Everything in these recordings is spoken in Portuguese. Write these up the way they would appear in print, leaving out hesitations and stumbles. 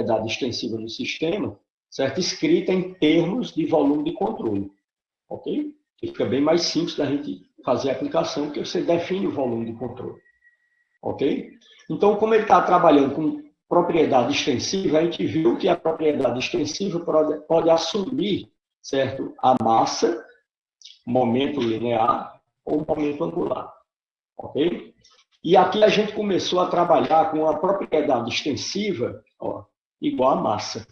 propriedade extensiva no sistema, certo? Escrita em termos de volume de controle, ok? Fica bem mais simples da gente fazer a aplicação, porque você define o volume de controle, ok? Então, como ele está trabalhando com propriedade extensiva, a gente viu que a propriedade extensiva pode assumir, certo? A massa, momento linear ou momento angular, ok? E aqui a gente começou a trabalhar com a propriedade extensiva, ó, igual a massa.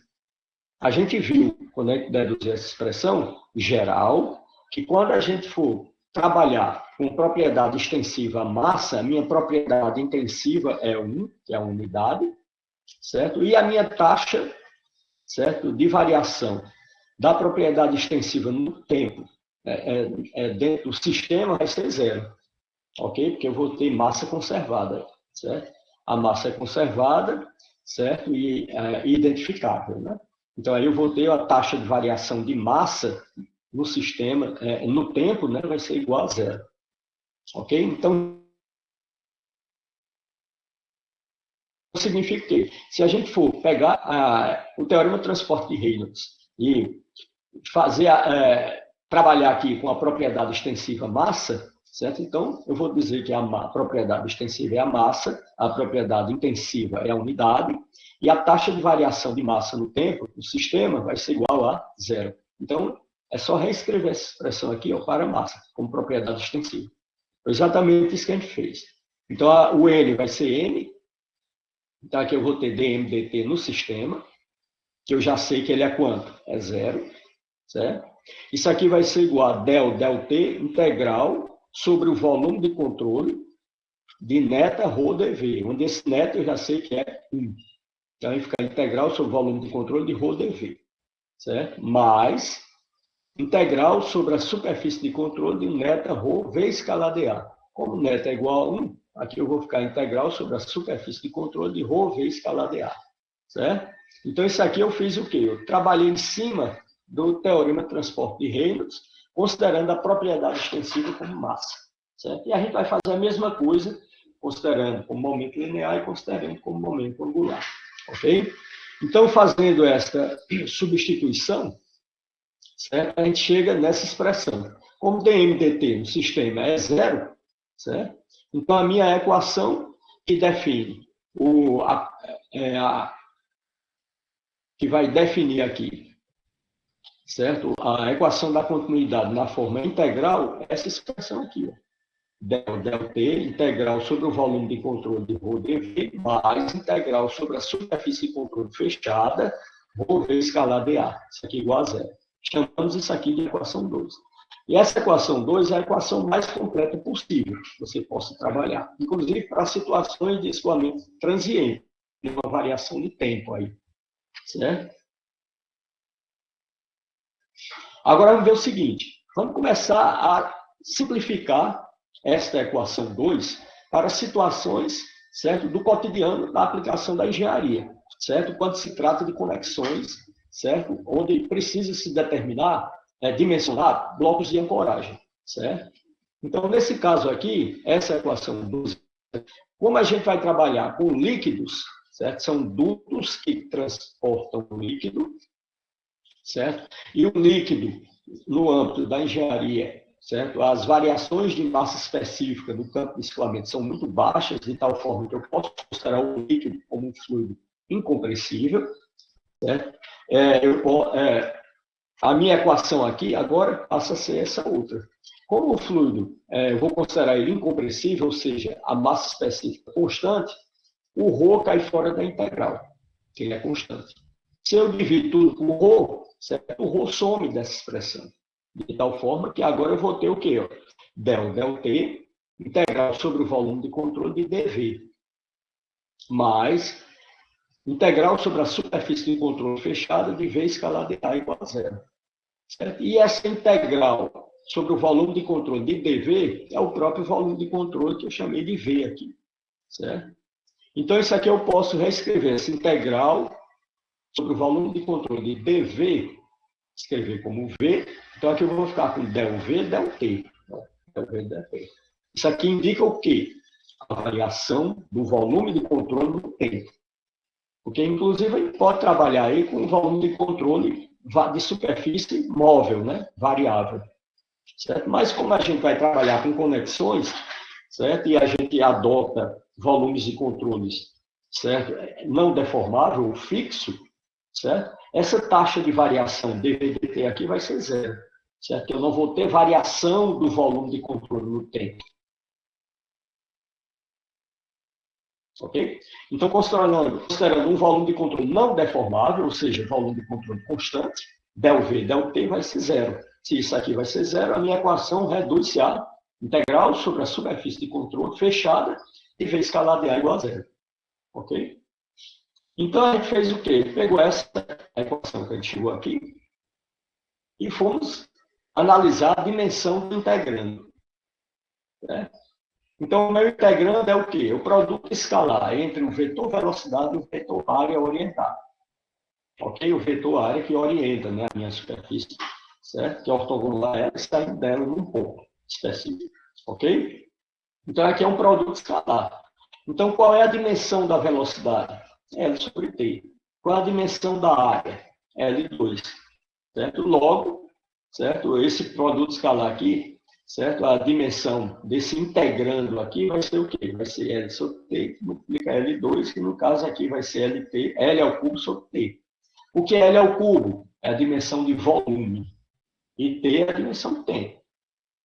A gente viu, quando a gente deduziu essa expressão geral, que quando a gente for trabalhar com propriedade extensiva massa, a minha propriedade intensiva é 1, que é a unidade, certo? E a minha taxa, certo, de variação da propriedade extensiva no tempo dentro do sistema vai ser 0, ok? Porque eu vou ter massa conservada, certo? A massa é conservada, certo? E identificável, né? Então, aí eu vou ter a taxa de variação de massa no sistema, no tempo, né? Vai ser igual a 0, ok? Então, significa que, se a gente for pegar o teorema do transporte de Reynolds e fazer trabalhar aqui com a propriedade extensiva massa, certo? Então, eu vou dizer que a propriedade extensiva é a massa, a propriedade intensiva é a unidade, e a taxa de variação de massa no tempo, no sistema, vai ser igual a 0. Então, é só reescrever essa expressão aqui, ó, para massa, como propriedade extensiva. Foi exatamente isso que a gente fez. Então, o N vai ser N, então aqui eu vou ter dm dt no sistema, que eu já sei que ele é quanto? É 0, certo? Isso aqui vai ser igual a del t integral sobre o volume de controle de neta rho dv, onde esse neta eu já sei que é 1. Então, vai ficar integral sobre o volume de controle de rho dv, certo? Mais integral sobre a superfície de controle de neta rho v escalada de A. Como neta é igual a 1, aqui eu vou ficar integral sobre a superfície de controle de rho v escalada de A, certo? Então, isso aqui eu fiz o quê? Eu trabalhei em cima do teorema de transporte de Reynolds, considerando a propriedade extensiva como massa, certo? E a gente vai fazer a mesma coisa, considerando como momento linear e considerando como momento angular, ok? Então, fazendo esta substituição, certo? A gente chega nessa expressão. Como dm dt no sistema é 0, certo? Então, a minha equação que define que vai definir aqui, certo? A equação da continuidade na forma integral é essa expressão aqui, ó. Del t integral sobre o volume de controle de rho dv mais integral sobre a superfície de controle fechada rho v escalar dA. Isso aqui é igual a 0. Chamamos isso aqui de equação 2. E essa equação 2 é a equação mais completa possível que você possa trabalhar, inclusive para situações de escoamento transiente, de uma variação de tempo aí, certo? Agora vamos ver o seguinte, vamos começar a simplificar esta equação 2 para situações, certo, do cotidiano da aplicação da engenharia, certo? Quando se trata de conexões, certo? Onde precisa se determinar, dimensionar blocos de ancoragem, certo? Então, nesse caso aqui, essa equação 2, como a gente vai trabalhar com líquidos, certo? São dutos que transportam o líquido, certo? E o líquido, no âmbito da engenharia, certo? As variações de massa específica do campo de escoamento são muito baixas, de tal forma que eu posso considerar o líquido como um fluido incompressível, certo? A minha equação aqui agora passa a ser essa outra. Como o fluido, eu vou considerar ele incompressível, ou seja, a massa específica constante, o ρ cai fora da integral, que ele é constante. Se eu divido tudo por ρ, certo? O ρ some dessa expressão. De tal forma que agora eu vou ter o quê? Ó? Del t, integral sobre o volume de controle de dV, mais integral sobre a superfície de controle fechada de V escalar de A igual a 0. Certo? E essa integral sobre o volume de controle de dV é o próprio volume de controle que eu chamei de V aqui. Certo? Então, isso aqui eu posso reescrever, essa integral sobre o volume de controle de dV, escrever como V. Então, aqui eu vou ficar com del V, del T. Del V, del T. Isso aqui indica o quê? A variação do volume de controle no tempo. Porque, inclusive, a gente pode trabalhar aí com um volume de controle de superfície móvel, né? Variável. Certo? Mas como a gente vai trabalhar com conexões, certo? E a gente adota volumes de controles, certo? Não deformável, fixo, certo? Essa taxa de variação dVdt aqui vai ser zero, certo? Eu não vou ter variação do volume de controle no tempo. Ok? Então, considerando um volume de controle não deformável, ou seja, volume de controle constante, ΔV, ΔT vai ser zero. Se isso aqui vai ser zero, a minha equação reduz-se a integral sobre a superfície de controle fechada e V escalar de A igual a zero. Ok? Então, a gente fez o quê? Pegou essa equação que a gente chegou aqui e fomos analisar a dimensão do integrando. Certo? Então, o meu integrando é o quê? O produto escalar entre o vetor velocidade e o vetor área orientado. Ok? O vetor área que orienta, né, a minha superfície, certo? Que é ortogonal a ela, saindo dela num ponto específico. Ok? Então, aqui é um produto escalar. Então, qual é a dimensão da velocidade? L sobre T. Qual é a dimensão da área? L2. Certo? Logo, certo? Esse produto escalar aqui, certo? A dimensão desse integrando aqui vai ser o quê? Vai ser L sobre T, que multiplica L2, que no caso aqui vai ser LT, L ao cubo sobre T. O que é L ao cubo? É a dimensão de volume. E T é a dimensão de tempo.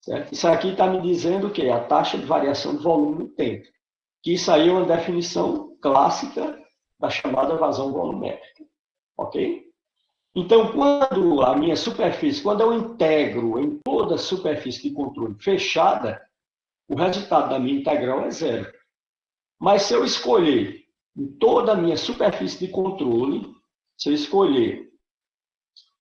Certo? Isso aqui está me dizendo o quê? A taxa de variação de volume no tempo. Que isso aí é uma definição clássica da chamada vazão volumétrica. Ok? Então, quando a minha superfície, quando eu integro em toda a superfície de controle fechada, o resultado da minha integral é zero. Mas se eu escolher em toda a minha superfície de controle, se eu escolher,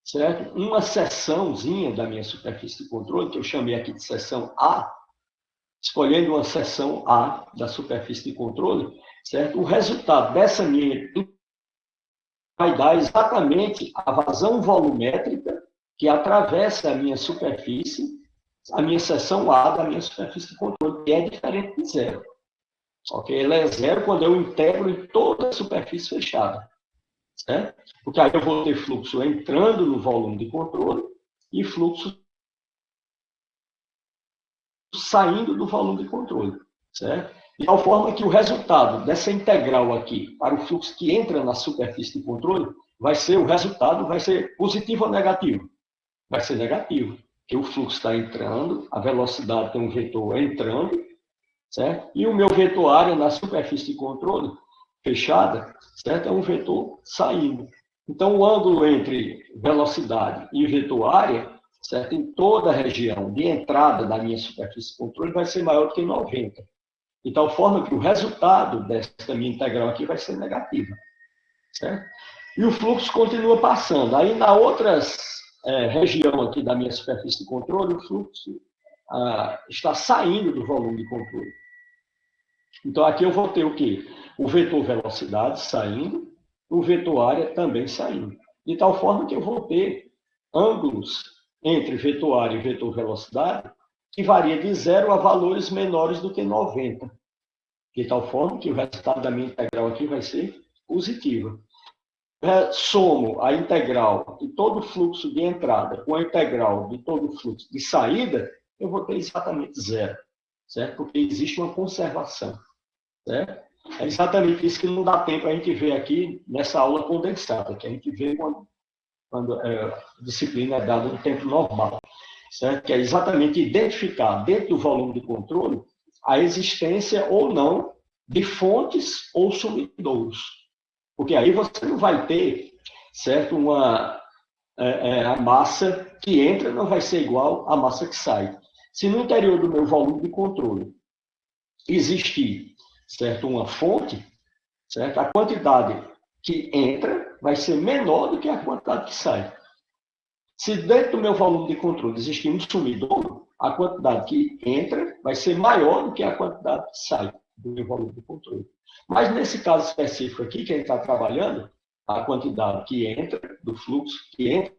certo, uma seçãozinha da minha superfície de controle, que eu chamei aqui de seção A, escolhendo uma seção A da superfície de controle, certo? O resultado dessa minha vai dar exatamente a vazão volumétrica que atravessa a minha superfície, a minha seção A da minha superfície de controle, que é diferente de zero. Ok? Ela é zero quando eu integro em toda a superfície fechada. Certo? Porque aí eu vou ter fluxo entrando no volume de controle e fluxo saindo do volume de controle. Certo? De tal forma que o resultado dessa integral aqui, para o fluxo que entra na superfície de controle, o resultado vai ser positivo ou negativo? Vai ser negativo, porque o fluxo está entrando, a velocidade tem um vetor entrando, certo? E o meu vetor área na superfície de controle fechada, certo? É um vetor saindo. Então, o ângulo entre velocidade e vetor área, certo? Em toda a região de entrada da minha superfície de controle vai ser maior do que 90. De tal forma que o resultado dessa minha integral aqui vai ser negativo. Certo? E o fluxo continua passando. Aí, na outra região aqui da minha superfície de controle, o fluxo está saindo do volume de controle. Então, aqui eu vou ter o quê? O vetor velocidade saindo, o vetor área também saindo. De tal forma que eu vou ter ângulos entre vetor área e vetor velocidade que varia de 0 a valores menores do que 90. De tal forma que o resultado da minha integral aqui vai ser positivo. Somo a integral de todo o fluxo de entrada com a integral de todo o fluxo de saída, eu vou ter exatamente zero. Certo? Porque existe uma conservação. Certo? É exatamente isso que não dá tempo a gente ver aqui nessa aula condensada, que a gente vê quando a disciplina é dada no tempo normal. Certo? Que é exatamente identificar dentro do volume de controle a existência ou não de fontes ou sumidouros. Porque aí você não vai ter, certo, a massa que entra não vai ser igual à massa que sai. Se no interior do meu volume de controle existir, certo, uma fonte, certo, a quantidade que entra vai ser menor do que a quantidade que sai. Se dentro do meu volume de controle existir um sumidor, a quantidade que entra vai ser maior do que a quantidade que sai do meu volume de controle. Mas nesse caso específico aqui, que a gente está trabalhando, a quantidade que entra, do fluxo que entra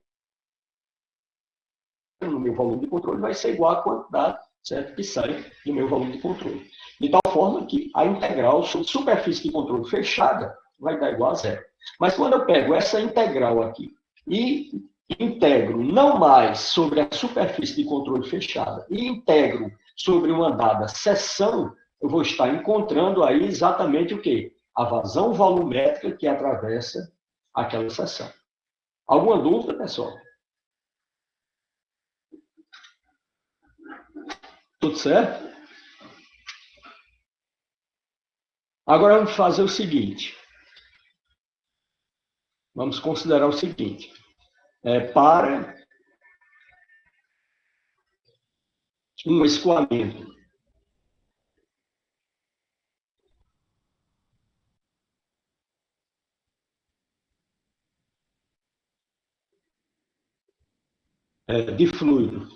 no meu volume de controle vai ser igual à quantidade, certo, que sai do meu volume de controle. De tal forma que a integral sobre superfície de controle fechada vai dar igual a zero. Mas quando eu pego essa integral aqui e integro não mais sobre a superfície de controle fechada e integro sobre uma dada seção, eu vou estar encontrando aí exatamente o quê? A vazão volumétrica que atravessa aquela seção. Alguma dúvida, pessoal? Tudo certo? Agora vamos fazer o seguinte. Vamos considerar o seguinte. Para um escoamento de fluido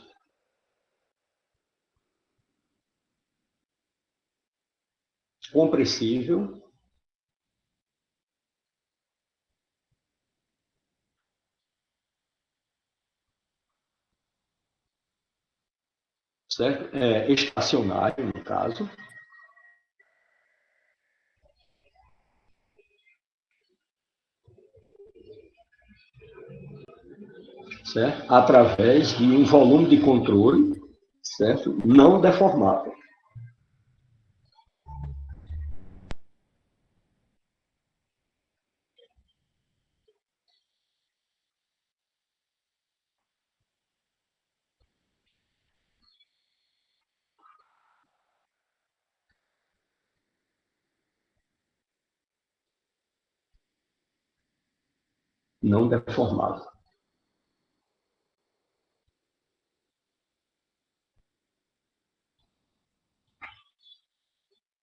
compressível, certo? Estacionário, no caso, certo? Através de um volume de controle, certo? Não deformável. Não deformável.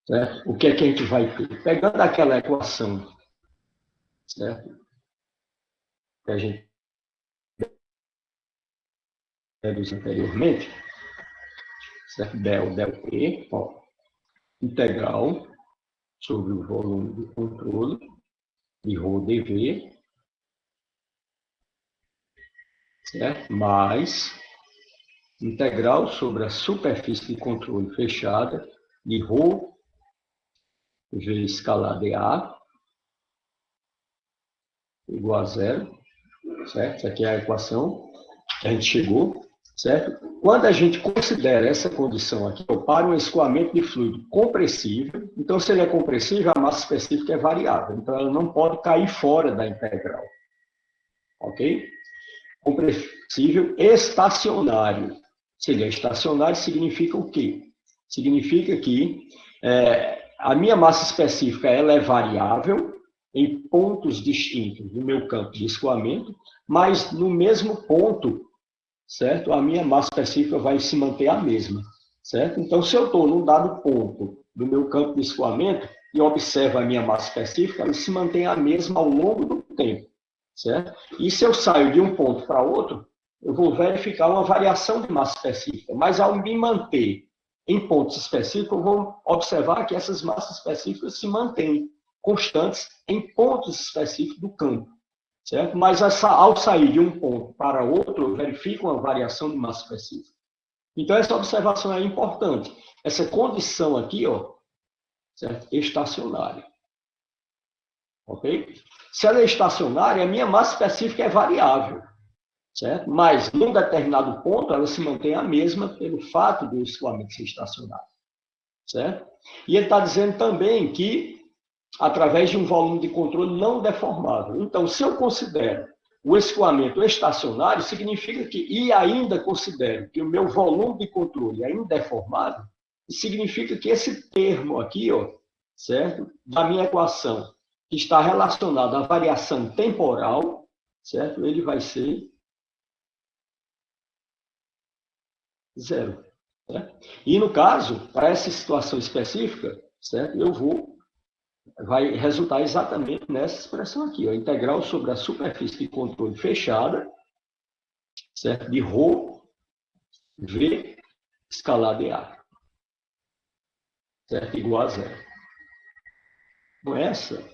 Certo? O que é que a gente vai ter? Pegando aquela equação, certo? Que a gente reduziu anteriormente, certo? Del P, ó, integral sobre o volume do controle de ρ dV, certo? Mais integral sobre a superfície de controle fechada de ρ V escalar dA igual a zero, certo? Essa aqui é a equação que a gente chegou, certo? Quando a gente considera essa condição aqui para um escoamento de fluido compressível, então se ele é compressível, a massa específica é variável, então ela não pode cair fora da integral, ok? Compressível estacionário. Se ele é estacionário, significa o quê? Significa que a minha massa específica ela é variável em pontos distintos do meu campo de escoamento, mas no mesmo ponto, certo? A minha massa específica vai se manter a mesma, certo? Então, se eu estou num dado ponto do meu campo de escoamento e observo a minha massa específica, ela se mantém a mesma ao longo do tempo, certo? E se eu saio de um ponto para outro, eu vou verificar uma variação de massa específica, mas ao me manter em pontos específicos, eu vou observar que essas massas específicas se mantêm constantes em pontos específicos do campo, certo? Mas ao sair de um ponto para outro, eu verifico uma variação de massa específica. Então, essa observação é importante. Essa condição aqui, ó, certo? Estacionária. Ok? Se ela é estacionária, a minha massa específica é variável, certo? Mas, num determinado ponto, ela se mantém a mesma pelo fato do escoamento ser estacionário, certo? E ele está dizendo também que através de um volume de controle não deformável. Então, se eu considero o escoamento estacionário, significa que, e ainda considero que o meu volume de controle é indeformável, significa que esse termo aqui, ó, certo? Da minha equação, que está relacionado à variação temporal, certo? Ele vai ser zero. Certo? E, no caso, para essa situação específica, certo? Vai resultar exatamente nessa expressão aqui, ó, integral sobre a superfície de controle fechada, certo? De ρ, V, escalar dA, certo? Igual a zero. Então, essa,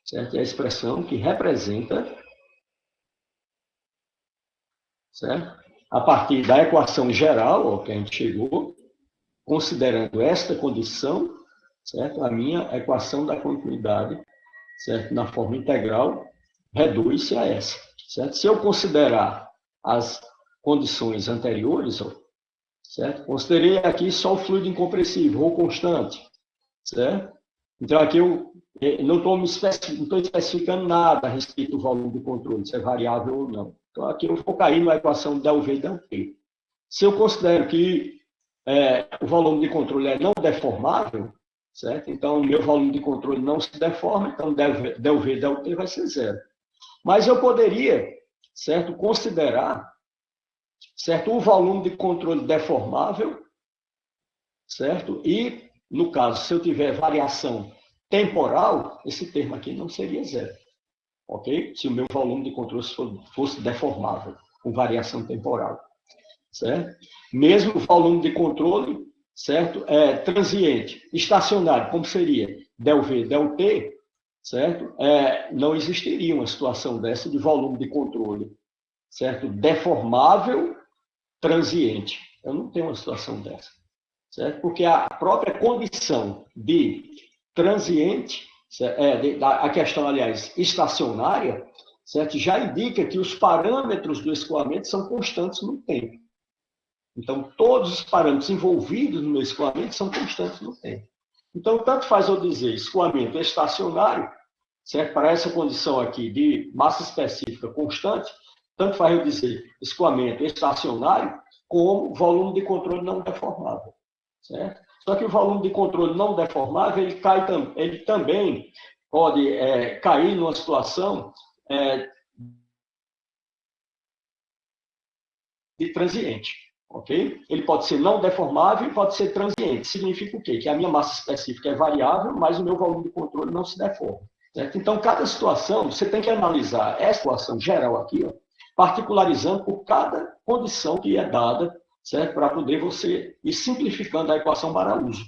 certo? É a expressão que representa, certo? A partir da equação geral, ó, que a gente chegou, considerando esta condição, certo? A minha equação da continuidade certo? Na forma integral, reduz-se a essa, certo? Se eu considerar as condições anteriores, ó, certo? Considerei aqui só o fluido incompressível ou constante, certo? Então, aqui eu não estou especificando nada a respeito do volume de controle, se é variável ou não. Então, aqui eu vou cair na equação ΔV e ΔT. Se eu considero que o volume de controle é não deformável, certo? Então, o meu volume de controle não se deforma, então ΔV e ΔT vai ser zero. Mas eu poderia, certo, considerar, certo, o volume de controle deformável, certo? E, no caso, se eu tiver variação temporal, esse termo aqui não seria zero, ok? Se o meu volume de controle fosse deformável, com variação temporal, certo? Mesmo o volume de controle, certo? Transiente, estacionário, como seria ΔV, ΔT, certo? Não existiria uma situação dessa de volume de controle, certo? Deformável, transiente. Eu não tenho uma situação dessa, certo? Porque a própria condição de transiente, a questão, aliás, estacionária, certo? Já indica que os parâmetros do escoamento são constantes no tempo. Então, todos os parâmetros envolvidos no meu escoamento são constantes no tempo. Então, tanto faz eu dizer escoamento estacionário, certo? Para essa condição aqui de massa específica constante, tanto faz eu dizer escoamento estacionário, como volume de controle não deformável, certo? Só que o volume de controle não deformável, ele também pode cair numa situação de transiente, ok? Ele pode ser não deformável e pode ser transiente. Significa o quê? Que a minha massa específica é variável, mas o meu volume de controle não se deforma, certo? Então, cada situação, você tem que analisar essa situação geral aqui, ó, particularizando por cada condição que é dada, certo? Para poder você ir simplificando a equação para uso,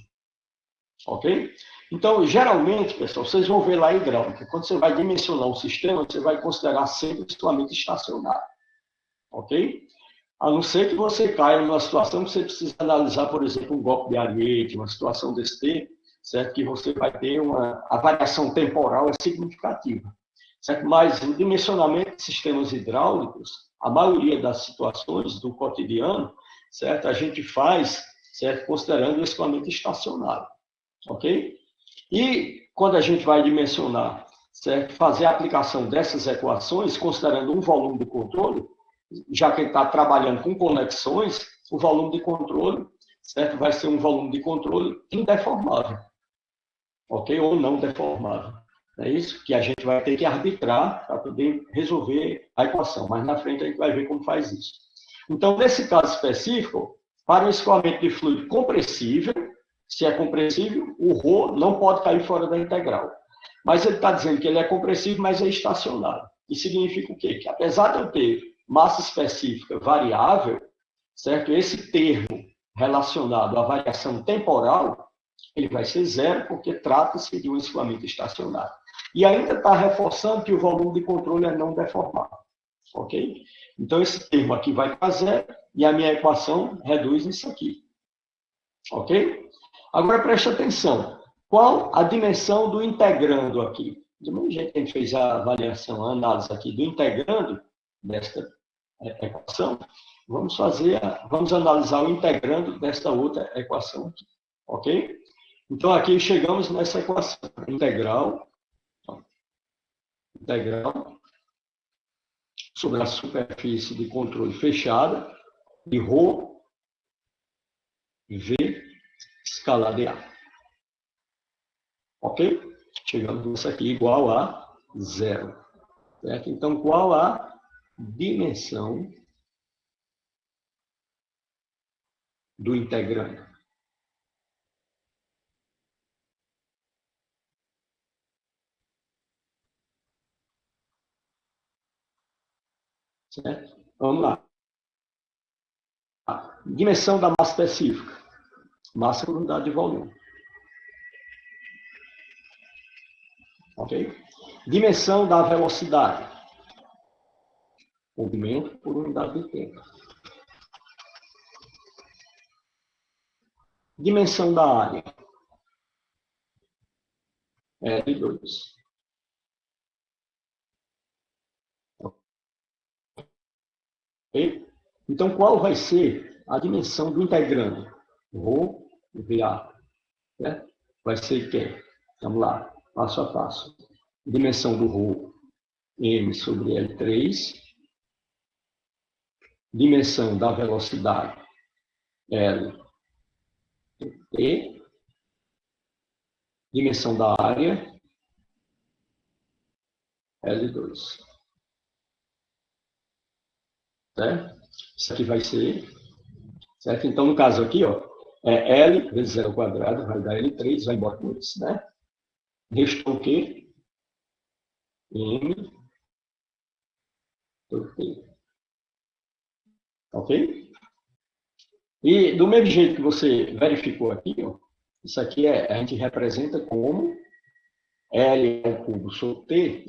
ok? Então, geralmente, pessoal, vocês vão ver lá a hidráulica, quando você vai dimensionar um sistema, você vai considerar sempre o escoamento estacionário, ok? A não ser que você caia numa situação que você precisa analisar, por exemplo, um golpe de ariete, uma situação desse tipo, certo? Que você vai ter a variação temporal é significativa, certo? Mas o dimensionamento de sistemas hidráulicos, a maioria das situações do cotidiano, certo? A gente faz, certo? Considerando o escoamento estacionário, ok? E quando a gente vai dimensionar, certo? Fazer a aplicação dessas equações, considerando um volume de controle, já que ele está trabalhando com conexões, o volume de controle, certo? Vai ser um volume de controle indeformável, ok? Ou não deformável. É isso que a gente vai ter que arbitrar para poder resolver a equação. Mas na frente a gente vai ver como faz isso. Então, nesse caso específico, para o escoamento de fluido compressível, se é compressível, o ρ não pode cair fora da integral. Mas ele está dizendo que ele é compressível, mas é estacionário. Isso significa o quê? Que apesar de eu ter massa específica variável, certo? Esse termo relacionado à variação temporal, ele vai ser zero, porque trata-se de um escoamento estacionário. E ainda está reforçando que o volume de controle é não deformável, ok? Então, esse termo aqui vai para zero, e a minha equação reduz isso aqui, ok? Agora, preste atenção. Qual a dimensão do integrando aqui? Do mesmo jeito que a gente fez a avaliação, a análise aqui do integrando, desta equação, vamos analisar o integrando desta outra equação aqui, ok? Então, aqui chegamos nessa equação, integral sobre a superfície de controle fechada de ρ V escalar de A, ok? Chegamos nisso aqui igual a zero, certo? Então, qual a dimensão do integrando? Certo? Vamos lá. A dimensão da massa específica. Massa por unidade de volume. Ok? Dimensão da velocidade. Movimento por unidade de tempo. Dimensão da área. R2. Ok? Então, qual vai ser a dimensão do integrando? Rho VA. Né? Vai ser quem? Vamos lá, passo a passo. Dimensão do Rho, M sobre L3. Dimensão da velocidade, L, T. Dimensão da área, L2. Certo? Isso aqui vai ser... Certo? Então, no caso aqui, ó, é L vezes 0 ao quadrado, vai dar L3, vai embora com isso, né? Restou o quê? M por T. Ok? E do mesmo jeito que você verificou aqui, ó, isso aqui a gente representa como L ao cubo sobre T,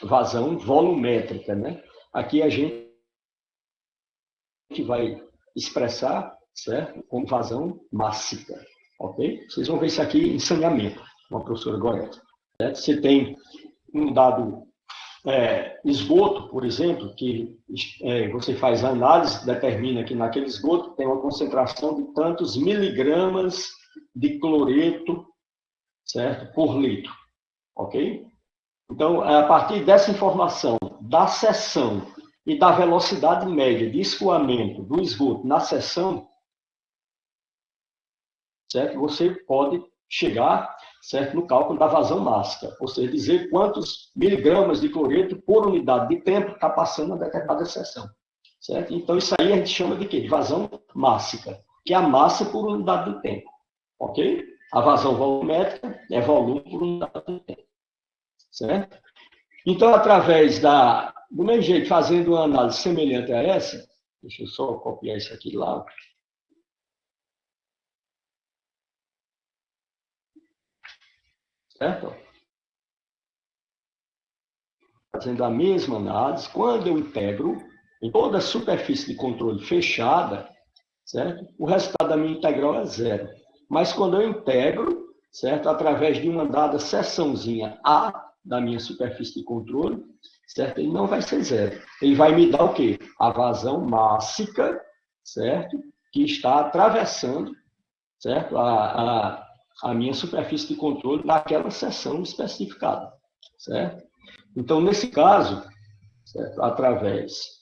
vazão volumétrica, né? Aqui a gente vai expressar, certo? Como vazão mássica, ok? Vocês vão ver isso aqui em saneamento, com a professora Gorete. Você tem um dado esgoto, por exemplo, que você faz a análise, determina que naquele esgoto tem uma concentração de tantos miligramas de cloreto, certo? Por litro, ok? Então, a partir dessa informação da seção e da velocidade média de escoamento do esgoto na seção, certo? Você pode chegar, certo, no cálculo da vazão mássica, ou seja, dizer quantos miligramas de cloreto por unidade de tempo está passando na determinada seção, certo? Então, isso aí a gente chama de quê? De vazão mássica, que é a massa por unidade de tempo, ok? A vazão volumétrica é volume por unidade de tempo, certo? Então, através do mesmo jeito, fazendo uma análise semelhante a essa, deixa eu só copiar isso aqui lá, certo? Fazendo a mesma análise, quando eu integro em toda a superfície de controle fechada, certo? O resultado da minha integral é zero. Mas quando eu integro, certo? Através de uma dada seçãozinha A da minha superfície de controle, certo? Ele não vai ser zero. Ele vai me dar o quê? A vazão mássica, certo? Que está atravessando, certo? A minha superfície de controle naquela seção especificada, certo? Então, nesse caso, certo? Através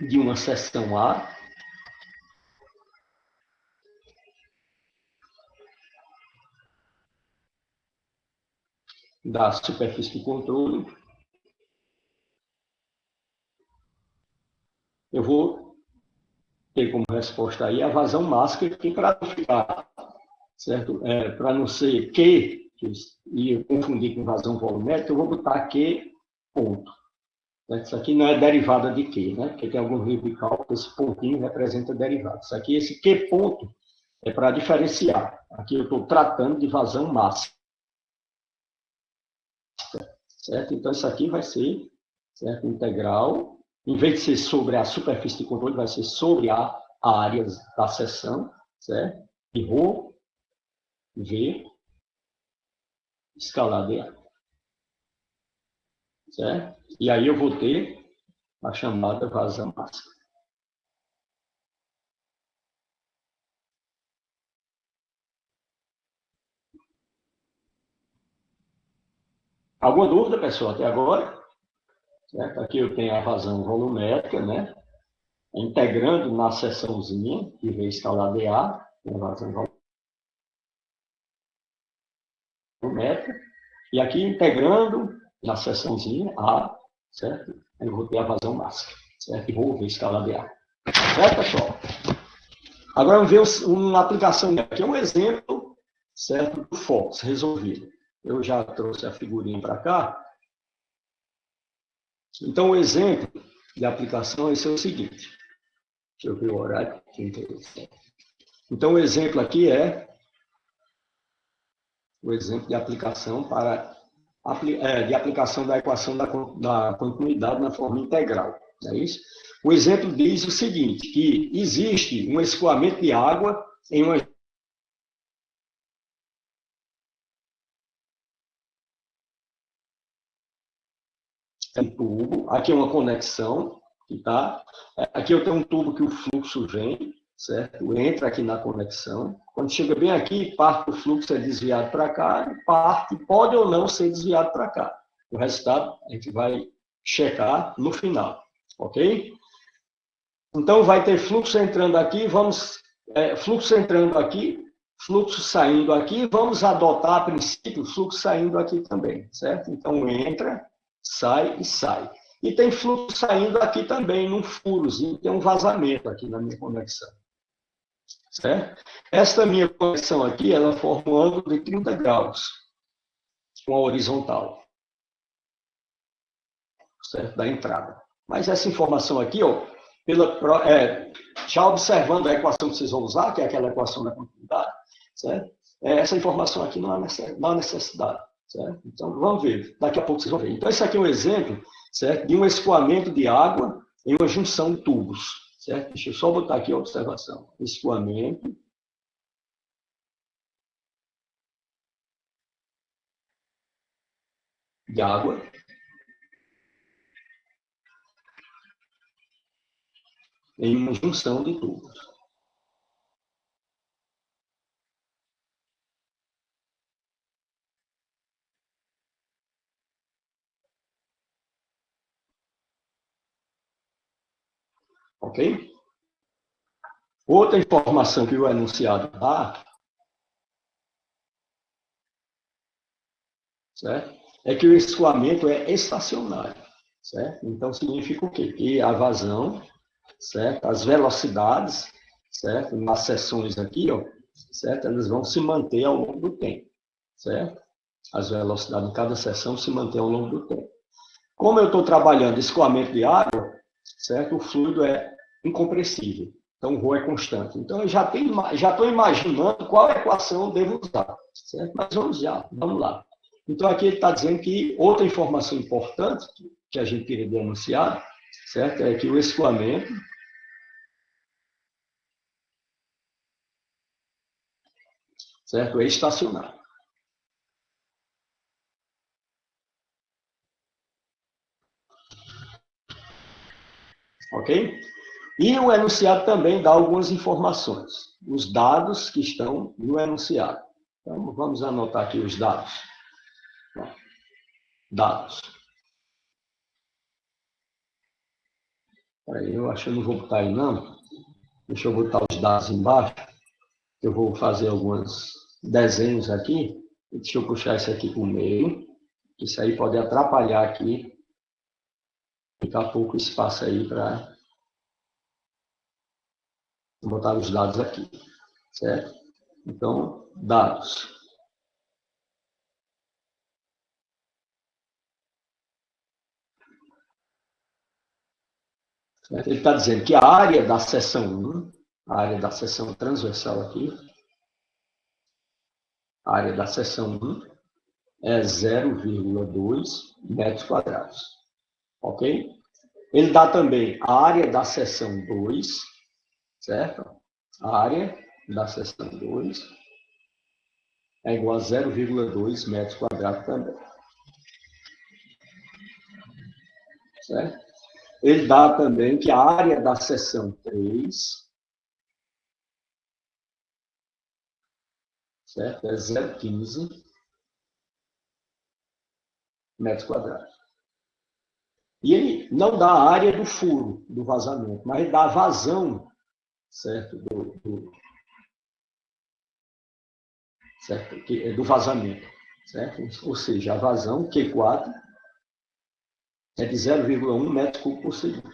de uma seção A, da superfície de controle, eu vou ter como resposta aí a vazão mássica, que para não ficar, certo? Para não ser Q, e confundir com vazão volumétrica, eu vou botar Q ponto. Isso aqui não é derivada de Q, né? Porque tem algum livro de cálculo, esse pontinho representa derivada. Isso aqui, esse Q ponto, é para diferenciar. Aqui eu estou tratando de vazão mássica, certo? Então, isso aqui vai ser, certo? Integral, em vez de ser sobre a superfície de controle, vai ser sobre a área da seção, certo? E rho V escalar A, certo? E aí eu vou ter a chamada vazão máxima. Alguma dúvida, pessoal, até agora? Certo? Aqui eu tenho a vazão volumétrica, né? Integrando na seçãozinha de V escalar A, tem a vazão volumétrica, e aqui integrando na seçãozinha A, certo? Eu vou ter a vazão máxima, certo? E vou ver escalar A. Certo, pessoal? Agora vamos ver uma aplicação aqui, um exemplo, certo? Do Fox resolvido. Eu já trouxe a figurinha para cá. Então, o exemplo de aplicação é o seguinte. Deixa eu ver o horário. Então, o exemplo aqui é o exemplo de aplicação de aplicação da equação da continuidade na forma integral. É isso? O exemplo diz o seguinte, que existe um escoamento de água em uma um tubo, aqui é uma conexão, tá? Aqui eu tenho um tubo que o fluxo vem, certo? Entra aqui na conexão. Quando chega bem aqui, parte do fluxo é desviado para cá, e parte pode ou não ser desviado para cá. O resultado a gente vai checar no final, ok? Então, vai ter fluxo entrando aqui, fluxo entrando aqui, fluxo saindo aqui, vamos adotar, a princípio, fluxo saindo aqui também, certo? Então, entra, sai e sai. E tem fluxo saindo aqui também, num furozinho, tem um vazamento aqui na minha conexão, certo? Esta minha conexão aqui, ela forma um ângulo de 30 graus, com a horizontal, certo? Da entrada. Mas essa informação aqui, ó, já observando a equação que vocês vão usar, que é aquela equação da continuidade, certo? Essa informação aqui não há necessidade, certo? Então, vamos ver, daqui a pouco vocês vão ver. Então, esse aqui é um exemplo, certo, de um escoamento de água em uma junção de tubos, certo? Deixa eu só botar aqui a observação. Escoamento de água em uma junção de tubos. Ok? Outra informação que o enunciado dá, certo? É que o escoamento é estacionário, certo? Então, significa o quê? Que a vazão, certo? As velocidades, certo? Nas seções aqui, ó, certo? Elas vão se manter ao longo do tempo, certo? As velocidades em cada seção se mantêm ao longo do tempo. Como eu estou trabalhando escoamento de água, certo? O fluido é incompressível. Então, o ρ é constante. Então, eu já estou imaginando qual equação eu devo usar, certo? Mas vamos lá. Então, aqui ele está dizendo que outra informação importante que a gente queria denunciar, certo? É que o escoamento, certo? É estacionário. Ok? E o enunciado também dá algumas informações, os dados que estão no enunciado. Então, vamos anotar aqui os dados. Dados. Aí, eu acho que eu não vou botar aí, não. Deixa eu botar os dados embaixo. Eu vou fazer alguns desenhos aqui. Deixa eu puxar isso aqui para o meio. Isso aí pode atrapalhar aqui. Ficar pouco espaço aí para botar os dados aqui. Certo? Então, dados. Certo? Ele está dizendo que a área da seção 1, a área da seção transversal aqui, a área da seção 1 é 0,2 metros quadrados. Ok? Ele dá também a área da seção 2, certo? A área da seção 2 é igual a 0,2 metros quadrados também. Certo? Ele dá também que a área da seção 3, certo? É 0,15 metros quadrados. E ele não dá a área do furo, do vazamento, mas ele dá a vazão, certo? Certo? Do vazamento, certo? Ou seja, a vazão Q4 é de 0,1 metro cúbico por segundo.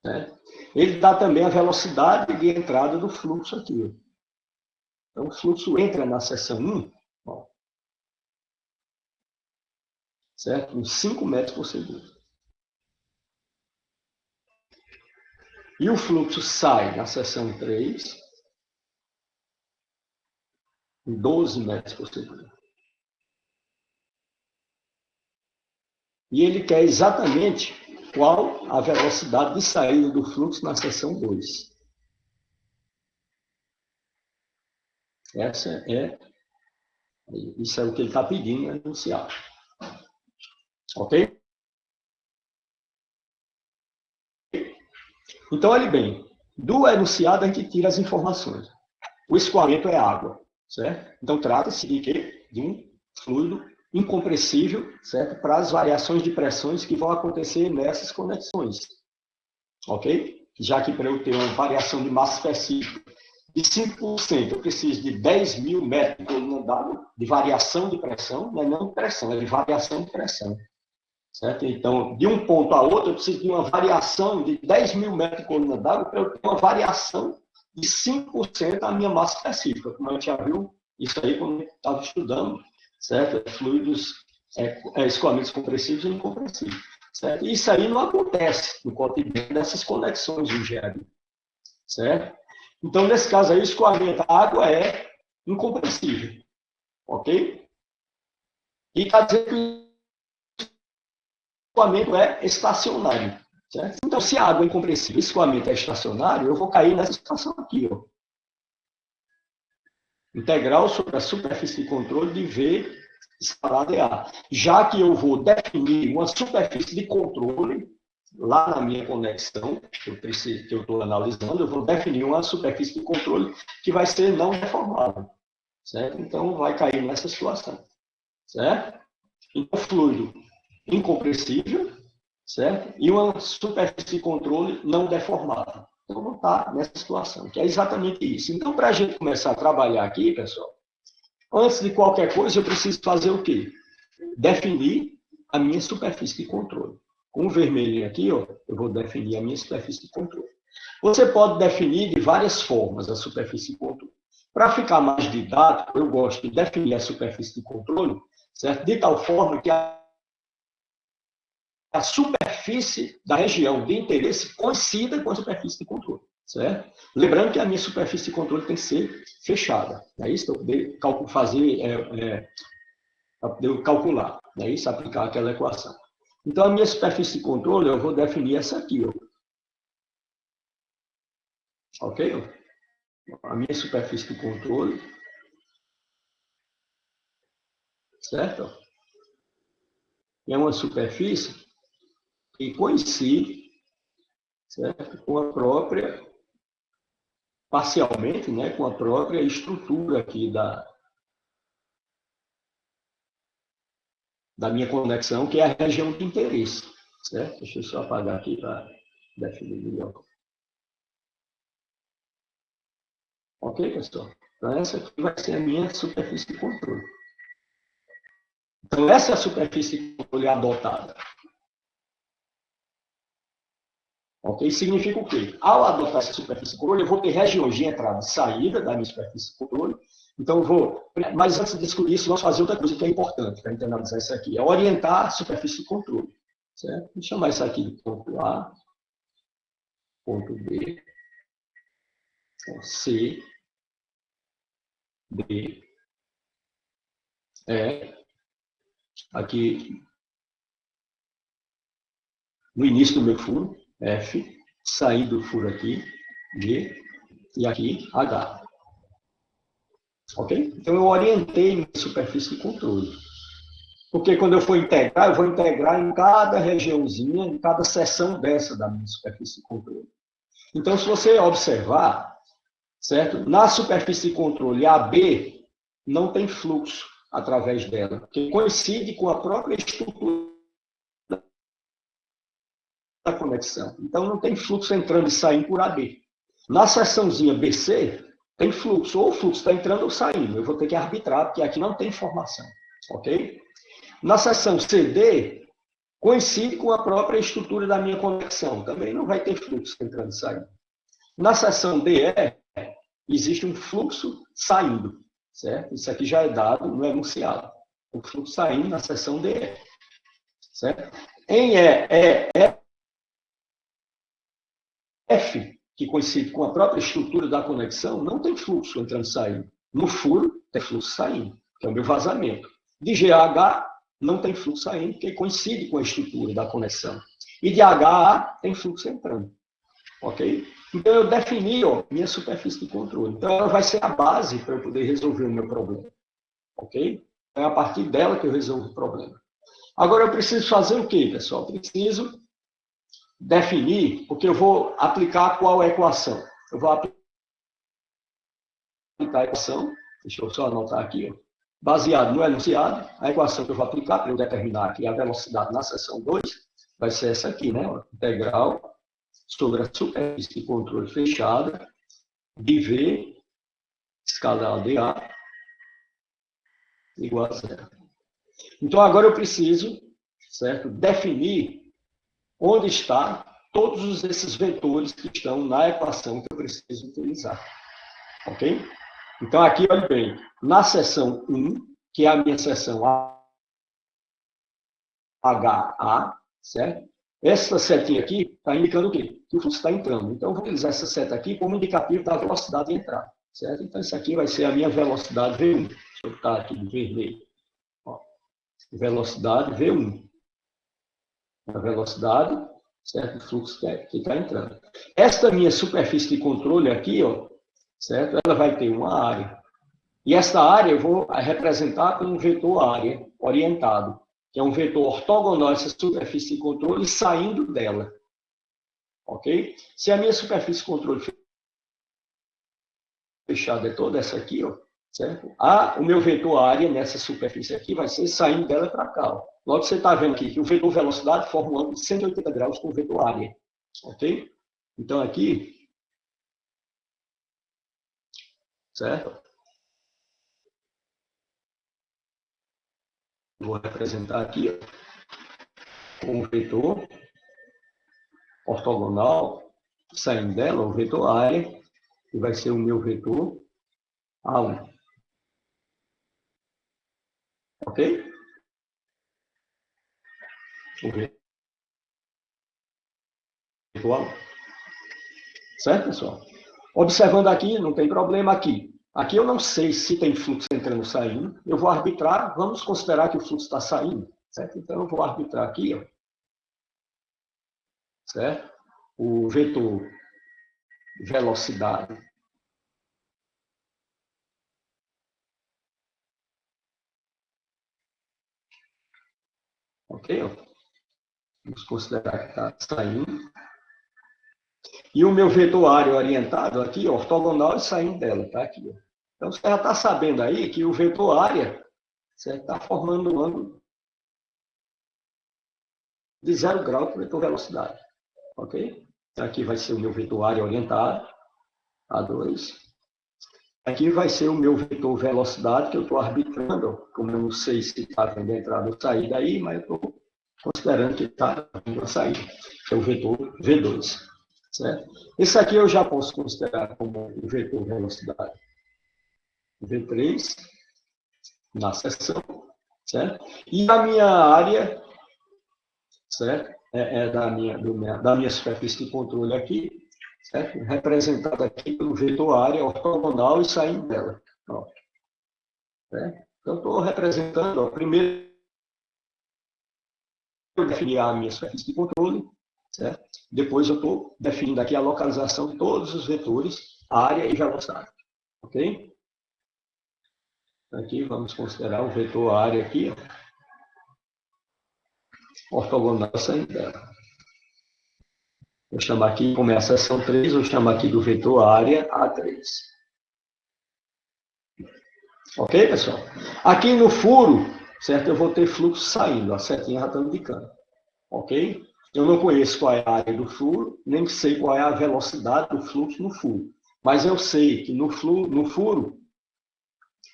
Certo? Ele dá também a velocidade de entrada do fluxo aqui. Então, o fluxo entra na seção 1, ó, certo? Em 5 metros por segundo. E o fluxo sai na seção 3 em 12 metros por segundo. E ele quer exatamente qual a velocidade de saída do fluxo na seção 2. Essa é Isso é o que ele está pedindo no enunciado. Ok? Então, olhe bem. Do enunciado, a gente tira as informações. O escoamento é água, certo? Então, trata-se de quê? De um fluido incompressível, certo? Para as variações de pressões que vão acontecer nessas conexões. Ok? Já que para eu ter uma variação de massa específica de 5%, eu preciso de 10 mil metros de coluna d'água de variação de pressão, não é não de pressão, é de variação de pressão. Certo? Então, de um ponto a outro, eu preciso de uma variação de 10 mil metros de coluna d'água para eu ter uma variação de 5% da minha massa específica, como a gente já viu isso aí quando a gente estava estudando, certo? Fluidos, escoamentos compressivos e incompressivos. Certo? Isso aí não acontece no cotidiano dessas conexões de engenharia. Certo? Então, nesse caso aí, o escoamento da água é incompressível. Ok? E está dizendo que o escoamento é estacionário. Certo? Então, se a água é incompressível e o escoamento é estacionário, eu vou cair nessa situação aqui. Ó. Integral sobre a superfície de controle de V escalada A. Já que eu vou definir uma superfície de controle, lá na minha conexão, que eu estou analisando, eu vou definir uma superfície de controle que vai ser não deformável. Certo? Então, vai cair nessa situação. Certo? Então, fluido incompressível, certo? E uma superfície de controle não deformável. Então, não está nessa situação, que é exatamente isso. Então, para a gente começar a trabalhar aqui, pessoal, antes de qualquer coisa, eu preciso fazer o quê? Definir a minha superfície de controle. Com o vermelho aqui, ó, eu vou definir a minha superfície de controle. Você pode definir de várias formas a superfície de controle. Para ficar mais didático, eu gosto de definir a superfície de controle, certo? De tal forma que a superfície da região de interesse coincida com a superfície de controle. Certo? Lembrando que a minha superfície de controle tem que ser fechada. É isso para eu poder para poder calcular. É isso, aplicar aquela equação. Então, a minha superfície de controle, eu vou definir essa aqui. Ó. Ok? A minha superfície de controle. Certo? É uma superfície que coincide, certo? Com a própria, parcialmente, né, com a própria estrutura aqui da minha conexão, que é a região de interesse. Certo? Deixa eu só apagar aqui para definir melhor. Ok, pessoal? Então, essa aqui vai ser a minha superfície de controle. Então, essa é a superfície de controle adotada. Ok? Significa o quê? Ao adotar essa superfície de controle, eu vou ter regiões de entrada e saída da minha superfície de controle. Então, eu vou. Mas antes de discutir isso, vamos fazer outra coisa que é importante para a gente analisar isso aqui: é orientar a superfície de controle. Certo? Vou chamar isso aqui de ponto A, ponto B, C, D, E. Aqui no início do meu furo, F, saindo do furo aqui, G, e aqui, H. Ok? Então, eu orientei minha superfície de controle. Porque quando eu for integrar, eu vou integrar em cada regiãozinha, em cada seção dessa da minha superfície de controle. Então, se você observar, certo? Na superfície de controle AB, não tem fluxo através dela, porque coincide com a própria estrutura da conexão. Então, não tem fluxo entrando e saindo por AB. Na seçãozinha BC, tem fluxo, ou o fluxo está entrando ou saindo. Eu vou ter que arbitrar, porque aqui não tem informação. Ok? Na seção CD, coincide com a própria estrutura da minha conexão. Também não vai ter fluxo entrando e saindo. Na seção DE, existe um fluxo saindo. Certo? Isso aqui já é dado no enunciado. O fluxo saindo na seção DE. Certo? Em F, que coincide com a própria estrutura da conexão, não tem fluxo entrando e saindo. No furo, tem fluxo saindo, que é o meu vazamento. De GH, não tem fluxo saindo, porque coincide com a estrutura da conexão. E de HA, tem fluxo entrando. Ok? Então, eu defini minha superfície de controle. Então, ela vai ser a base para eu poder resolver o meu problema. Ok? é a partir dela que eu resolvo o problema. Agora, eu preciso fazer o quê, pessoal? Preciso definir, porque eu vou aplicar qual equação? Eu vou aplicar a equação, deixa eu só anotar aqui, ó, baseado no enunciado, a equação que eu vou aplicar para eu determinar aqui a velocidade na seção 2 vai ser essa aqui, né? Integral sobre a superfície de controle fechada de V escalar de A igual a zero. Então, agora eu preciso, certo, definir onde está todos esses vetores que estão na equação que eu preciso utilizar. Ok? Então, aqui, olha bem, na seção 1, que é a minha seção HA, certo? Essa setinha aqui está indicando o quê? Que o fluxo está entrando. Então, eu vou utilizar essa seta aqui como indicativo da velocidade de entrada, certo? Então, isso aqui vai ser a minha velocidade V1. Deixa eu botar aqui de vermelho. Ó, velocidade V1. A velocidade, certo? O fluxo que está entrando. Esta minha superfície de controle aqui, ó, certo? Ela vai ter uma área. E esta área eu vou representar com um vetor área orientado, que é um vetor ortogonal a essa superfície de controle saindo dela. Ok? Se a minha superfície de controle fechada é toda essa aqui, ó, certo? O meu vetor área nessa superfície aqui vai ser saindo dela para cá. Ó. Logo você está vendo aqui que o vetor velocidade forma um ângulo de 180 graus com o vetor área. Ok? Então aqui, certo? Vou representar aqui ó, com o vetor ortogonal saindo dela, o vetor área, que vai ser o meu vetor A1. Ok? O vetor A1. Certo, pessoal? Observando aqui, não tem problema aqui. Aqui eu não sei se tem fluxo entrando ou saindo. Eu vou arbitrar, vamos considerar que o fluxo está saindo. Certo? Então, eu vou arbitrar aqui, ó, certo? O vetor velocidade. Ok? Vamos considerar que está saindo. E o meu vetor área orientado aqui, ó, ortogonal e saindo dela, tá? Aqui, ó. Então, você já está sabendo aí que o vetor área está formando um ângulo de 0 grau com o vetor velocidade. Ok? Aqui vai ser o meu vetor área orientado, A2. Aqui vai ser o meu vetor velocidade, que eu estou arbitrando, como eu não sei se está vendo a entrada ou saída aí, mas eu estou considerando que está vindo a saída, que é o vetor V2. Certo? Esse aqui eu já posso considerar como o vetor velocidade V3 na seção, certo? E a minha área, certo? Da minha superfície de controle aqui, certo? Representada aqui pelo vetor área ortogonal e saindo dela. Ó, certo? Então, estou representando, ó, primeiro eu defini a minha superfície de controle, certo? Depois eu estou definindo aqui a localização de todos os vetores, área e velocidade. Ok? Aqui vamos considerar o vetor área aqui, ó, ortogonal saindo dela. Vou chamar aqui, como é a seção 3, vou chamar aqui do vetor área A3. Ok, pessoal? Aqui no furo, certo? Eu vou ter fluxo saindo, a setinha já está indicando. Ok? Eu não conheço qual é a área do furo, nem sei qual é a velocidade do fluxo no furo. Mas eu sei que no furo,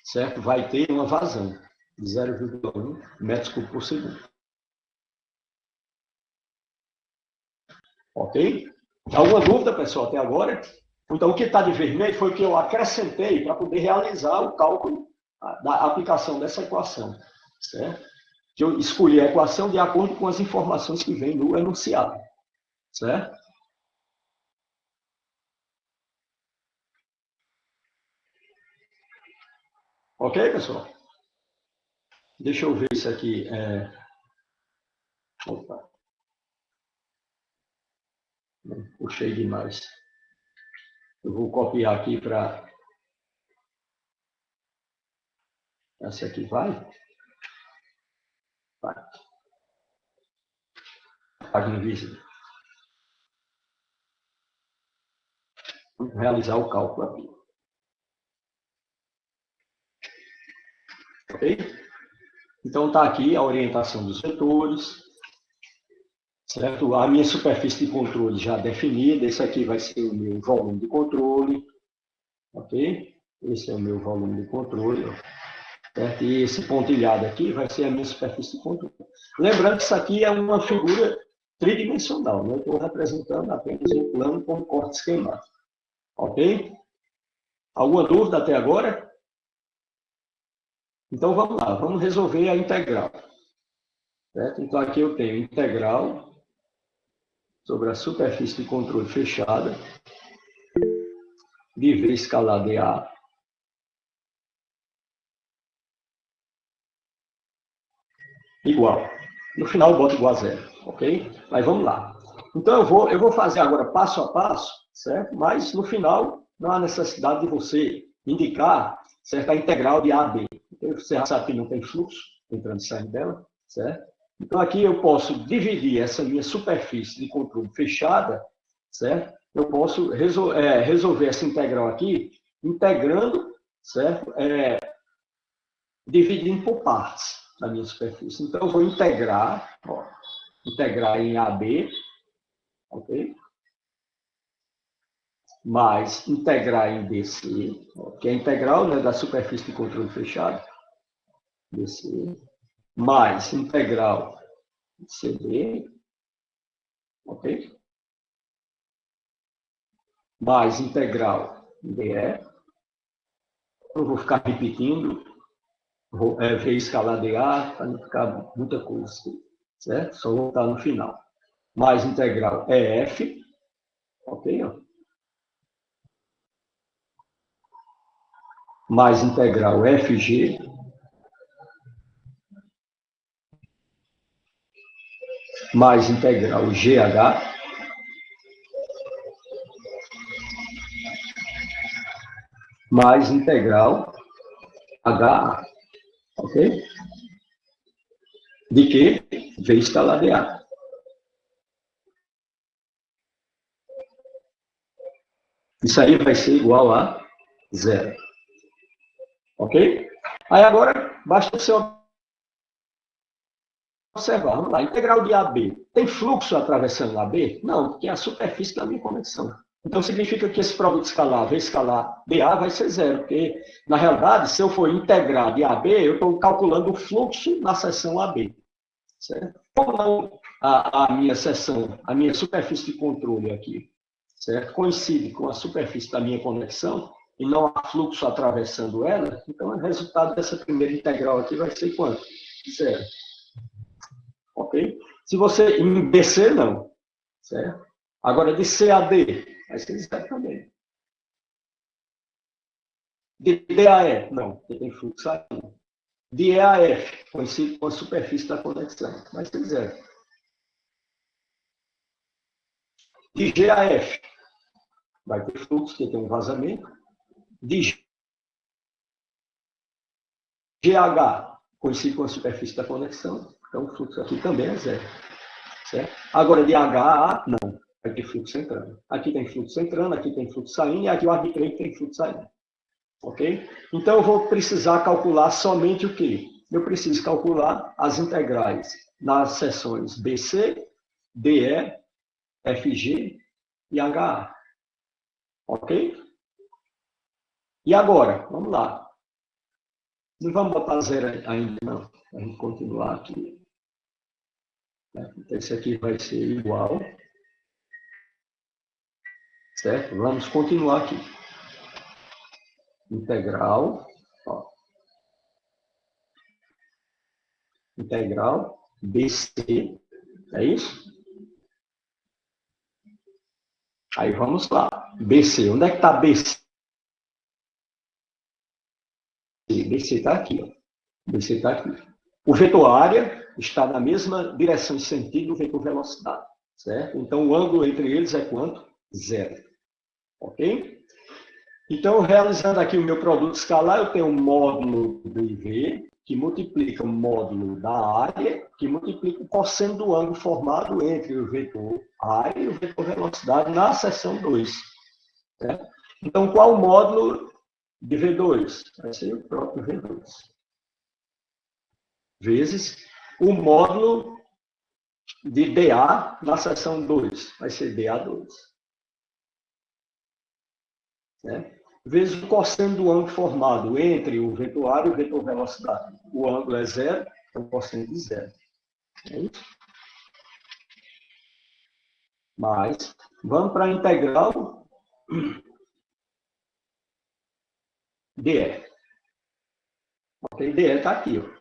certo? Vai ter uma vazão de 0,1 metros cúbicos por segundo. Ok? Alguma dúvida, pessoal, até agora? Então, o que está de vermelho foi o que eu acrescentei para poder realizar o cálculo da aplicação dessa equação. Certo? Que eu escolhi a equação de acordo com as informações que vêm no enunciado. Certo? Ok, pessoal? Deixa eu ver isso aqui. Opa. Puxei demais. Eu vou copiar aqui para... Essa aqui vai. Vai. Página invisível. Vamos realizar o cálculo aqui. Ok? Então, está aqui a orientação dos vetores, certo? A minha superfície de controle já definida. Esse aqui vai ser o meu volume de controle, ok? Esse é o meu volume de controle, certo? E esse pontilhado aqui vai ser a minha superfície de controle. Lembrando que isso aqui é uma figura tridimensional, né? Eu estou representando apenas um plano com corte esquemático, ok? Alguma dúvida até agora? Então, vamos lá, vamos resolver a integral. Certo? Então, aqui eu tenho integral sobre a superfície de controle fechada de V escalar dA igual. No final, eu boto igual a zero, ok? Mas vamos lá. Então, eu vou fazer agora passo a passo, certo? Mas, no final, não há necessidade de você indicar, certo, a integral de A a B. Então, você já sabe que não tem fluxo entrando e saindo dela, certo? Então, aqui eu posso dividir essa minha superfície de controle fechada, certo? Eu posso resolver essa integral aqui integrando, certo? Dividindo por partes da minha superfície. Então, eu vou integrar, ó, integrar em AB, ok? Mais integrar em BC, ó, que é a integral, né, da superfície de controle fechado, BC, mais integral CD, ok? Mais integral DE. Eu vou ficar repetindo, V escalar dA, para não ficar muita coisa assim, certo? Só voltar no final. Mais integral EF, ok? Ó. Mais integral FG, mais integral GH, mais integral HA, ok? De que? V escalar dA. Isso aí vai ser igual a zero, ok? Aí agora, basta você observar, vamos lá, integral de AB. Tem fluxo atravessando AB? Não, porque é a superfície da minha conexão. Então, significa que esse produto escalar, V escalar BA, vai ser zero, porque, na realidade, se eu for integrar de AB, eu estou calculando o fluxo na seção AB. Certo? Como não a minha seção, a minha superfície de controle aqui, certo? Coincide com a superfície da minha conexão, e não há fluxo atravessando ela, então o resultado dessa primeira integral aqui vai ser quanto? Zero. Ok? Se você, em BC, não. Certo? Agora, de CAD, vai ser zero também. De DAE, não, porque tem fluxo aí. De EAF, coincide com a superfície da conexão, vai ser zero. De GAF, vai ter fluxo, que tem um vazamento. De GH, coincide com a superfície da conexão, então o fluxo aqui também é zero. Certo? Agora, de HA, não, vai ter fluxo entrando. Aqui tem fluxo entrando, aqui tem fluxo saindo, e aqui eu arbitrei que tem fluxo saindo. Ok? Então, eu vou precisar calcular somente o quê? Eu preciso calcular as integrais nas seções BC, DE, FG e HA. Ok? E agora, vamos lá. Não vamos botar zero ainda, não. A gente continuar aqui. Então, esse aqui vai ser igual. Certo? Vamos continuar aqui. Integral. Ó. Integral BC. É isso? Aí vamos lá. BC. Onde é que está BC? BC está aqui. Ó. BC está aqui. O vetor área está na mesma direção e sentido do vetor velocidade. Certo? Então, o ângulo entre eles é quanto? Zero. Ok? Então, realizando aqui o meu produto escalar, eu tenho um módulo do IV, que multiplica o módulo da área, que multiplica o cosseno do ângulo formado entre o vetor área e o vetor velocidade na seção 2. Certo? Então, qual o módulo de V2? Vai ser o próprio V2. Vezes o módulo de dA na seção 2. Vai ser dA2. Certo? Vezes o cosseno do ângulo formado entre o vetor área e o vetor velocidade. O ângulo é zero, então o cosseno de zero. É isso? Mas, vamos para a integral dE. Ok? dE está aqui. Ó.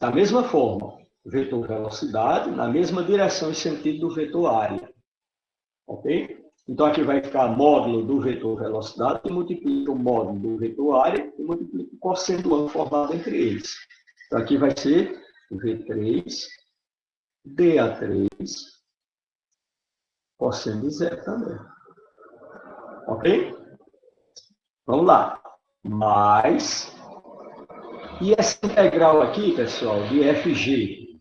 Da mesma forma, vetor velocidade, na mesma direção e sentido do vetor área. Ok? Então, aqui vai ficar módulo do vetor velocidade, que multiplica o módulo do vetor área e multiplica o cosseno do ângulo formado entre eles. Então, aqui vai ser V3, dA3, cosseno de zero também. Ok? Vamos lá. Mais. E essa integral aqui, pessoal, de FG.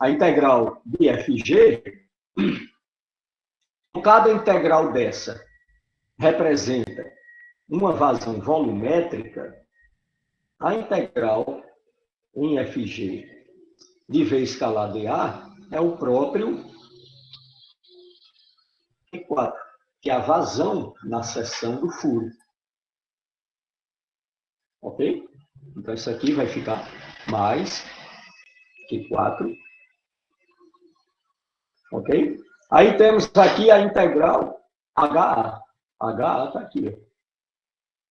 A integral de FG, cada integral dessa representa uma vazão volumétrica, a integral em FG de V escalar dA é o próprio Q4, que é a vazão na seção do furo. Ok? Então, isso aqui vai ficar mais Q4. Ok? Aí temos aqui a integral HA. HA está aqui. Ó.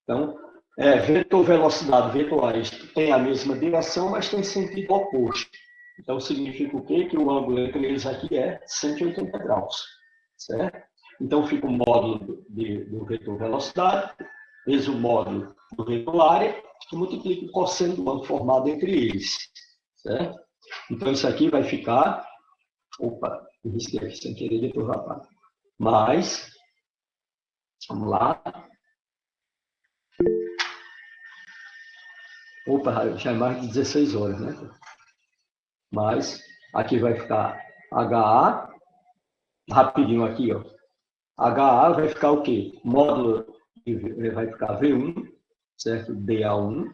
Então, vetor velocidade, vetor área tem a mesma direção, mas tem sentido oposto. Então, significa o quê? Que o ângulo entre eles aqui é 180 graus. Certo? Então, fica o módulo do vetor velocidade, vezes o módulo do vetor área, que multiplica o cosseno do ângulo formado entre eles. Certo? Então, isso aqui vai ficar... Opa, eu risquei aqui sem querer, depois vai parar. Mais... Vamos lá. Opa, já é mais de 16 horas, né? Mas aqui vai ficar HA, rapidinho aqui, ó. HA vai ficar o quê? Módulo vai ficar V1, certo? dA1,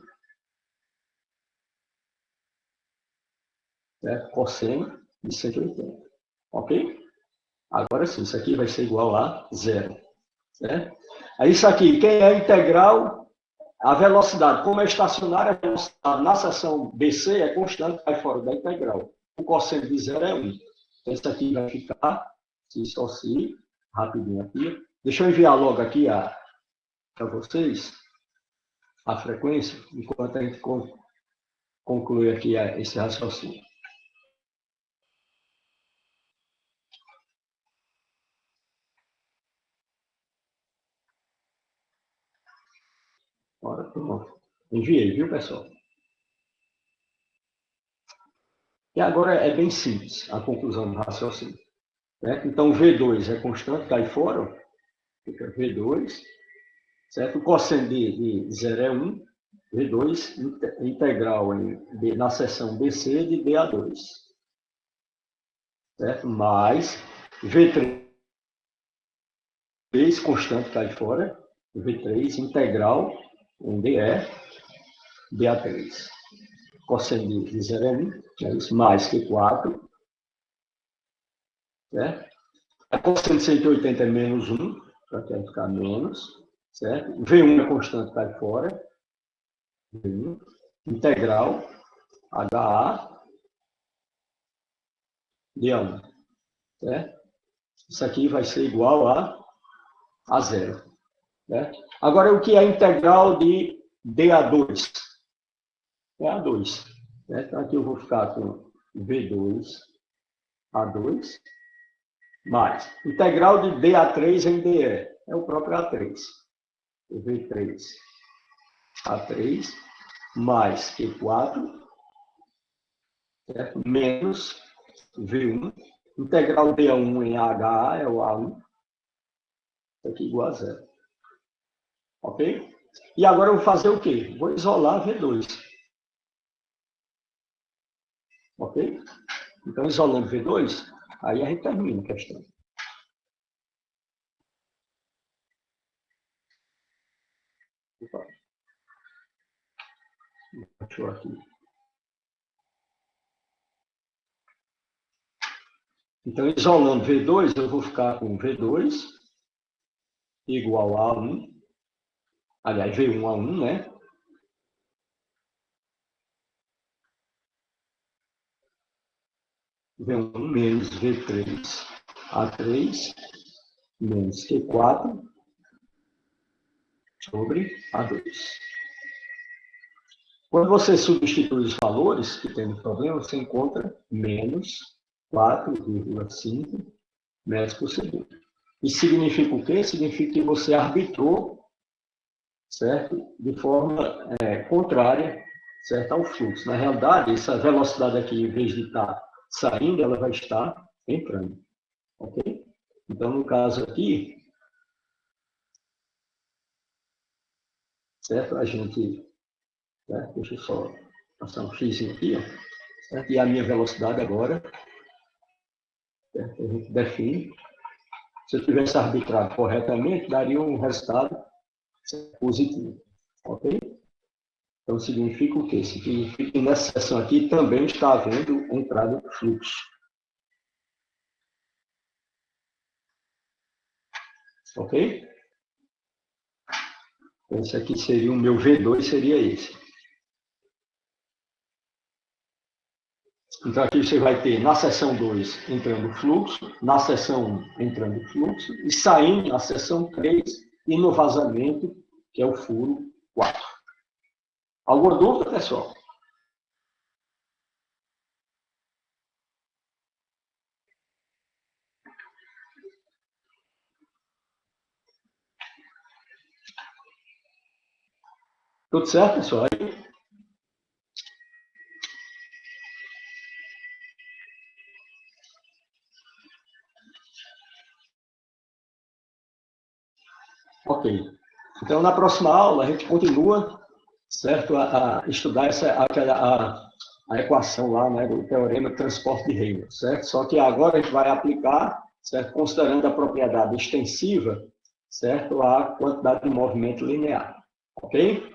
certo? Cosseno de 180. Ok? Agora sim, isso aqui vai ser igual a zero. Certo? Aí isso aqui, quem é integral? A velocidade, como é estacionária, a velocidade na seção BC é constante, vai fora da integral. O cosseno de zero é 1. Então, isso aqui vai ficar, se distorcer, rapidinho aqui. Deixa eu enviar logo aqui para vocês a frequência, enquanto a gente conclui aqui esse raciocínio. Ora, pronto. Enviei, viu, pessoal? E agora é bem simples a conclusão do raciocínio. Certo? Então, V2 é constante, cai fora, fica V2, certo? O cosseno de zero é 1, V2 integral na seção BC de dA2, certo? Mais V3 constante cai fora, V3 integral em DE, dA3. Cosseno de zero é 1, é isso, mais Q4, certo? A cosseno de 180 é menos 1, para que ficar menos, certo? V1 é constante, cai fora, V1, integral, HA, dA1, certo? Isso aqui vai ser igual a zero. Certo? Agora, o que é a integral de dA2? É A2. Certo? Então, aqui eu vou ficar com V2, A2, mais integral de dA3 em DE. É o próprio A3. V3, A3, mais Q4, certo? Menos V1. Integral dA1 em HA é o A1. Isso aqui igual a zero. Ok? E agora eu vou fazer o quê? Vou isolar V2. Ok? Então, isolando V2, aí a gente termina a questão. Opa. Deixa eu aqui. Então, isolando V2, eu vou ficar com V2 igual a 1. Aliás, V1 a 1, né? V1 menos V3 a 3 menos Q4 sobre A2. Quando você substitui os valores que tem no problema, você encontra menos 4,5 metros por segundo. Isso significa o quê? Significa que você arbitrou, certo? De forma contrária, certo, ao fluxo. Na realidade, essa velocidade aqui, em vez de estar saindo, ela vai estar entrando. Ok? Então, no caso aqui, certo? A gente, certo? Deixa eu só passar um xizinho aqui, ó, certo? E a minha velocidade agora, certo? A gente define. Se eu tivesse arbitrado corretamente, daria um resultado positivo. Ok? Então, significa o quê? Significa que nessa seção aqui também está havendo entrada de fluxo. Ok? Então, esse aqui seria o meu V2, seria esse. Então, aqui você vai ter na seção 2 entrando fluxo, na seção 1 entrando fluxo, e saindo na seção 3 e no vazamento, que é o furo 4. Alguma dúvida, pessoal? Tudo certo, pessoal? Ok. Então, na próxima aula, a gente continua, certo, a estudar a equação lá, né, do teorema de transporte de Reynolds, certo? Só que agora a gente vai aplicar, certo, considerando a propriedade extensiva, certo, a quantidade de movimento linear, ok?